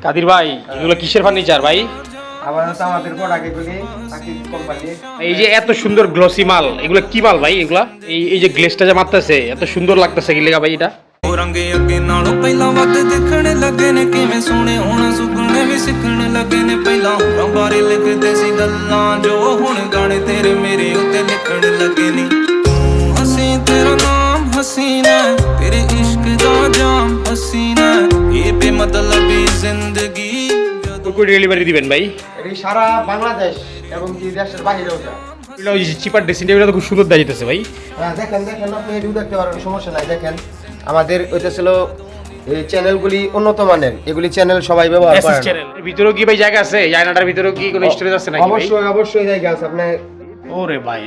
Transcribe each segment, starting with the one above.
কাদির ভাই এগুলো কিসের ফার্নিচার ভাই? আমাদের প্রোডাক্ট এগুলি কোম্পানি। এই যে এত সুন্দর গ্লসি মাল, এগুলো কি মাল ভাই? এগুলা এই যে গ্লেসটা যে মারতেছে এত সুন্দর লাগতেছে কি লেগা ভাই এটা? रंगे अगे नालों पहला वध दिखण लगे ने किवें सोहणे होना सुपने भी सिखण लगे ने पहला होरां बारे लिखदे सी गल्लां जो हुण गाने तेरे मेरे उत्ते लिखण लगे नी हसी तेरा नाम हसीना तेरे इश्क दा जाम हसीना ये बेमतलबी जिंदगी কোন ডেলিভারি দিবেন ভাই? এটি সারা বাংলাদেশ এবং কি দেশের বাইরেও যায়। এগুলো ওই চিপার ড্রেসিং টেবিলটা তো খুব সুন্দর দেখা যাইতেছে ভাই। দেখেন আপনি এটিও দেখতে পারেন, সমস্যা নাই। দেখেন আমাদের ওইটা ছিল এই চ্যানেলগুলি উন্নত মানের, এগুলি চ্যানেল সবাই ব্যবহার করে। চ্যানেল ভিতরেও কি ভাই জায়গা আছে? জায়গাটার ভিতরেও কি কোনো স্টোরেজ আছে নাকি ভাই? অবশ্যই জায়গা আছে। আপনি ওরে ভাই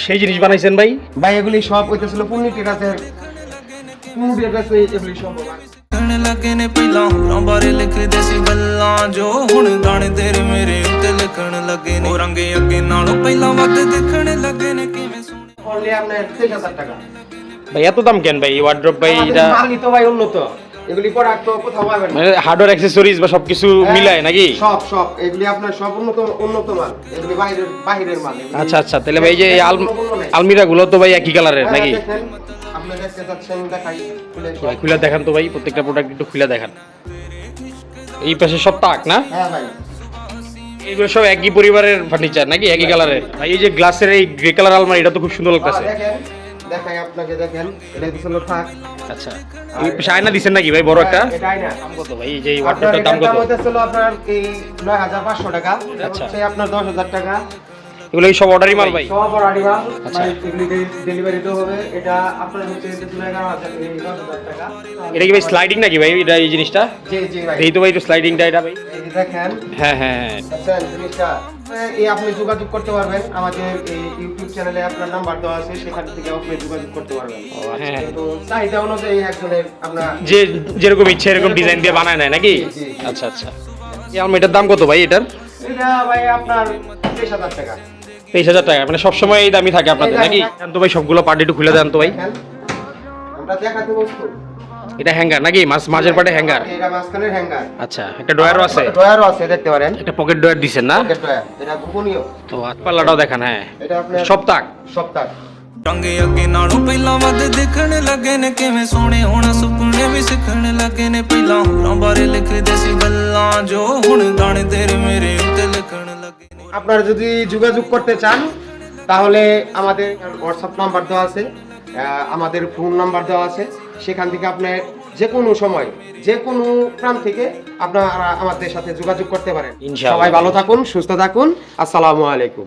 সেই জিনিস বানাইছেন ভাই? ভাই এগুলি সব ওইটা ছিল পুণ্যটির কাছে এগুলি সব लिखण लगे ने पहला होरां बारे लिखदे सी गल्लां जो हुण गाने तेरे मेरे उत्ते लिखण लगे ने रंगे अगे नालों पहला वध दिखण लगे ने किवें सोहणे অনলি আপনার 3000 টাকা। ভাই এত দাম কেন ভাই? ওয়ার্ড্রপ ভাই এটা মালই তো ভাই উন্নত, এগুলি প্রোডাক্ট তো কোথাও পাবেন না। মানে হার্ডওয়্যার অ্যাকসেসরিজ বা সবকিছু মিলায় নাকি? সব এগুলি আপনার সব উন্নত মাল, এগুলি বাইরের মাল। আচ্ছা তাহলে ভাই যে আলমিরা গুলো তো ভাই একই কালারের নাকি? দেখেন আপনি দেখতে চাচ্ছেন, দেখাই ভাই খুলে দেখান তো ভাই, প্রত্যেকটা প্রোডাক্ট একটু খুলে দেখান। এই পাশে সব তাক না? হ্যাঁ ভাই এগুলো সব একই পরিবারের ফার্নিচার নাকি একই কালারের? ভাই এই যে গ্লাসের এই গ্রে কালার আলমারি এটা তো খুব সুন্দর লাগতেছে। দেখাই আপনাকে, দেখেন এটা দিছিল থাক। আচ্ছা এই পাশে আয়না দিবেন নাকি ভাই বড় একটা? এটা আয়না। দাম কত ভাই এই যে এই ওয়ার্ডরোবটার দাম কত? দাম হইতেছিল আপনার এই 9500 টাকা। আচ্ছা। হচ্ছে আপনার 10000 টাকা। এগুলো কি সব অর্ডারি মাল ভাই? সব অর্ডারি মাল। আচ্ছা। মানে এগুলি ডেলিভারি তো হবে। এটা আপনার হচ্ছে 11000 টাকা। এটা কি ভাই স্লাইডিং নাকি ভাই এটা এই জিনিসটা? জি ভাই। এই তো ভাই একটু স্লাইডিংটা এটা ভাই। এই যে দেখেন। হ্যাঁ আচ্ছা জিনিসটা এই আপনি যোগাযোগ করতে পারবেন আমাদের এই ইউটিউব চ্যানেলে, আপনার নাম্বার দেওয়া আছে, সেখান থেকে আপনি যোগাযোগ করতে পারবেন। হ্যাঁ তো চাহিদা অনুযায়ী একজনের আপনার যে যেরকম ইচ্ছে এরকম ডিজাইন দিয়ে বানায় নেয় নাকি? জি। আচ্ছা এই আলমারিটার দাম কত ভাই এটার? এটা ভাই আপনার 23000 টাকা। 23000 টাকা, মানে সবসময় এই দামই থাকে আপনাদের এই দামই নাকি? থাকে। জান তো ভাই সবগুলো পার্ট একটু খুলে দেন তো ভাই। দেখেন, আমরা দেখাতে বস্তু। এটা হ্যাঙ্গার নাকি? মাঝের পাটে হ্যাঙ্গার? এটা মাঝখানের হ্যাঙ্গার। আচ্ছা একটা ড্রয়ারও আছে? ড্রয়ারও আছে, দেখতে পারেন। একটা পকেট ড্রয়ার দিছেন না? Pocket drawer. এটা গোপনীয়। তো হাত পাল্লাটাও দেখান। হ্যাঁ এটা আপনার সব তাক। সপ্তাহ। रंगे अगे नालों पहला वध दिखण लगे ने किवें सोहणे होना सुपने भी सिखण लगे ने पहला होरां बारे लिखदे सी गल्लां जो हुण गाने तेरे मेरे उत्ते लिखण लगे ने আপনারা যদি যোগাযোগ করতে চান তাহলে আমাদের হোয়াটসঅ্যাপ নাম্বার দেওয়া আছে, আমাদের ফোন নাম্বার দেওয়া আছে, সেখান থেকে আপনি যে কোনো সময় যে কোনো প্রান্ত থেকে আপনারা আমাদের সাথে যোগাযোগ করতে পারেন। ইনশাআল্লাহ। সবাই ভালো থাকুন, সুস্থ থাকুন। আসসালামু আলাইকুম।